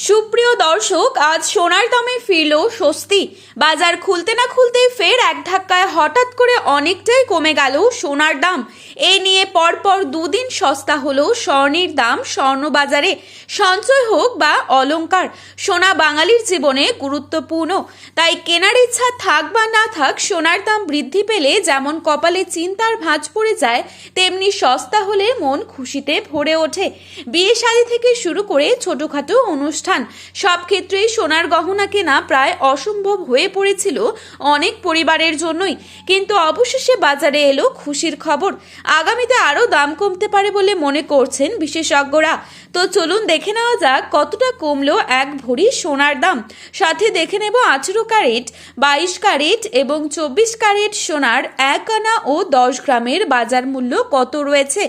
সুপ্রিয় দর্শক, আজ সোনার দামে ফিরল স্বস্তি। বাজার খুলতে না খুলতে ফের এক ধাক্কায় হঠাৎ করে অনেকটাই কমে গেল সোনার দাম। এ নিয়ে পরপর দুদিন সস্তা হলো স্বর্ণের দাম। স্বর্ণ বাজারে সঞ্চয় হোক বা অলংকার, সোনা বাঙালির জীবনে গুরুত্বপূর্ণ। তাই কেনার ইচ্ছা থাক বা না থাক, সোনার দাম বৃদ্ধি পেলে যেমন কপালে চিন্তার ভাঁজ পড়ে যায়, তেমনি সস্তা হলে মন খুশিতে ভরে ওঠে। বিয়ে শাদী থেকে শুরু করে ছোটখাটো অনুষ্ঠান, সব ক্ষেত্রেই সোনার গহনা কেনা প্রায় অসম্ভব হয়ে পড়েছিল অনেক পরিবারের জন্যই। কিন্তু অবশেষে বাজারে এলো খুশির খবর। আগামীতে আরো দাম কমতে পারে বলে মনে করছেন বিশেষজ্ঞরা। তো চলুন দেখে নেওয়া যাক কতটা কমলো এক ভরি সোনার দাম। সাথে দেখে নেব 18 ক্যারেট, 22 ক্যারেট এবং 24 ক্যারেট সোনার 1 আনা ও 10 গ্রামের বাজার মূল্য কত রয়েছে।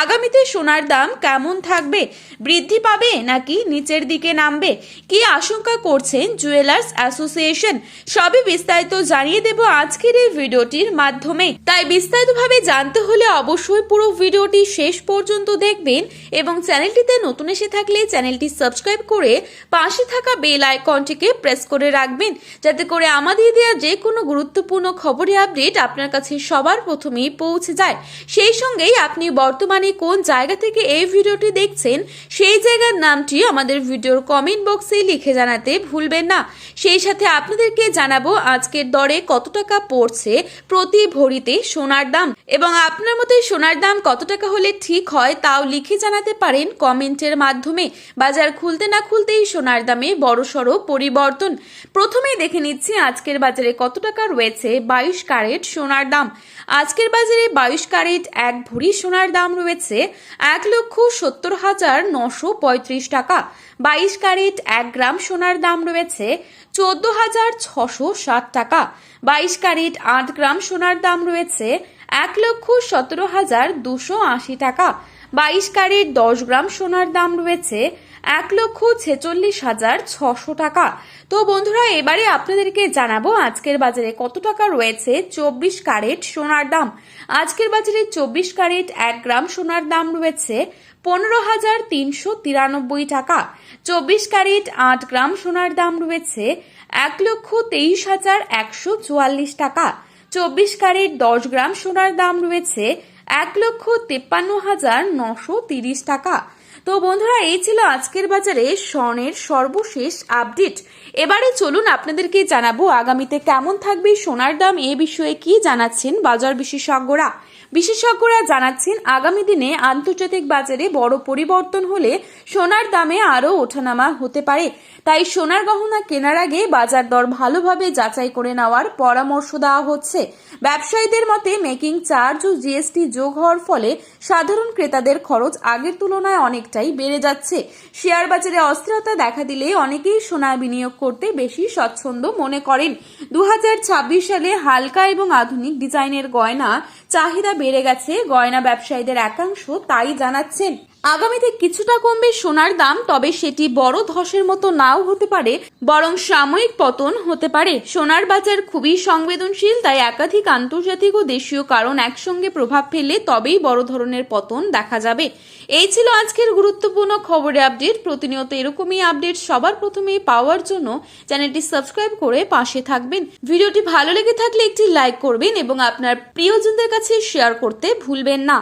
আগামীতে সোনার দাম কেমন থাকবে, বৃদ্ধি পাবে নাকি নিচের দিকে নামবে, কি আশঙ্কা করছেন জুয়েলার্স অ্যাসোসিয়েশন, সবই বিস্তারিত জানিয়ে দেব আজকের এই ভিডিওটির মাধ্যমে। তাই বিস্তারিতভাবে জানতে হলে অবশ্যই পুরো ভিডিওটি শেষ পর্যন্ত দেখবেন এবং চ্যানেলটিতে নতুন এসে থাকলে চ্যানেলটি সাবস্ক্রাইব করে পাশে থাকা বেল আইকনটিকে প্রেস করে রাখবেন, যাতে করে আমাদের দেওয়া যে কোনো গুরুত্বপূর্ণ খবরের আপডেট আপনার কাছে সবার প্রথমেই পৌঁছে যায়। সেই সঙ্গেই আপনি বর্তমানে কোন জায়গা থেকে এই ভিডিওটি দেখছেন, সেই জায়গার নামটি আমাদের ভিডিওর কমেন্ট বক্সে লিখে জানাতে ভুলবেন না। সেই সাথে আপনাদেরকে জানাবো আজকের দরে কত টাকা পড়ছে প্রতি ভরিতে সোনার দাম, এবং আপনার মতে সোনার দাম কত টাকা হলে ঠিক হয় তাও লিখে জানাতে পারেন কমেন্টের মাধ্যমে। বাজার খুলতে না খুলতেই সোনার দামে বড়সড় পরিবর্তন। প্রথমেই দেখে নিচ্ছি আজকের বাজারে কত টাকা রয়েছে 22 ক্যারেট সোনার দাম। আজকের বাজারে 22 ক্যারেট এক ভরি সোনার দাম রয়েছে 1,70,935 টাকা। 22 ক্যারেট 1 গ্রাম সোনার দাম রয়েছে 14,660 টাকা। 22 ক্যারেট 8 গ্রাম সোনার দাম রয়েছে 1,17,280 টাকা। 22 ক্যারেট 10 গ্রাম সোনার দাম রয়েছে 1,46,600 টাকা। তো বন্ধুরা, এবারে আপনাদেরকে জানাবো আজকের বাজারে কত টাকা রয়েছে 24 ক্যারেট সোনার দাম। আজকের বাজারে 24 ক্যারেট 1 গ্রাম সোনার দাম রয়েছে 15,393 টাকা। 24 ক্যারেট 8 গ্রাম সোনার দাম রয়েছে 1,23,144 টাকা। 24 ক্যারেট 10 গ্রাম সোনার দাম রয়েছে 1,53,930 টাকা। তো বন্ধুরা, এই ছিল আজকের বাজারে স্বর্ণের সর্বশেষ আপডেট। এবারে চলুন আপনাদেরকে জানাবো আগামীতে কেমন থাকবে সোনার দাম। এ বিষয়ে কি জানাচ্ছেন বাজার বিশেষজ্ঞরা। বিশেষজ্ঞরা জানাচ্ছেন আগামী দিনে আন্তর্জাতিক বাজারে বড় পরিবর্তন হলে সোনার দামে আরও ওঠানামা হতে পারে। তাই সোনার গহনা কেনার আগে বাজার দর ভালোভাবে যাচাই করে নেওয়ার পরামর্শ দেওয়া হচ্ছে। ব্যবসায়ীদের মতে মেকিং চার্জ ও জিএসটি যোগ হওয়ার ফলে সাধারণ ক্রেতাদের খরচ আগের তুলনায় অনেকটাই বেড়ে যাচ্ছে। শেয়ার বাজারে অস্থিরতা দেখা দিলে অনেকেই সোনায় বিনিয়োগ করতে বেশি স্বচ্ছন্দ মনে করেন। 2026 সালে হালকা এবং আধুনিক ডিজাইনের গয়না চাহিদা বেড়ে গেছে, গয়না ব্যবসায়ীদের একাংশ তাই জানাচ্ছেন। আগামীতে কিছুটা কমবে সোনার দাম, তবে সেটি বড় ধসের মতো নাও হতে পারে, বরং সাময়িক পতন হতে পারে। সোনার বাজার খুবই সংবেদনশীল, তাই একাধিক আন্তর্জাতিক ও দেশীয় কারণ একসঙ্গে প্রভাব ফেললে তবেই বড় ধরনের পতন দেখা যাবে। এই ছিল আজকের গুরুত্বপূর্ণ খবরের আপডেট। প্রতিনিয়ত এরকমই আপডেট সবার প্রথমে পাওয়ার জন্য চ্যানেলটি সাবস্ক্রাইব করে পাশে থাকবেন। ভিডিওটি ভালো লেগে থাকলে একটি লাইক করবেন এবং আপনার প্রিয়জনদের কাছে শেয়ার করতে ভুলবেন না।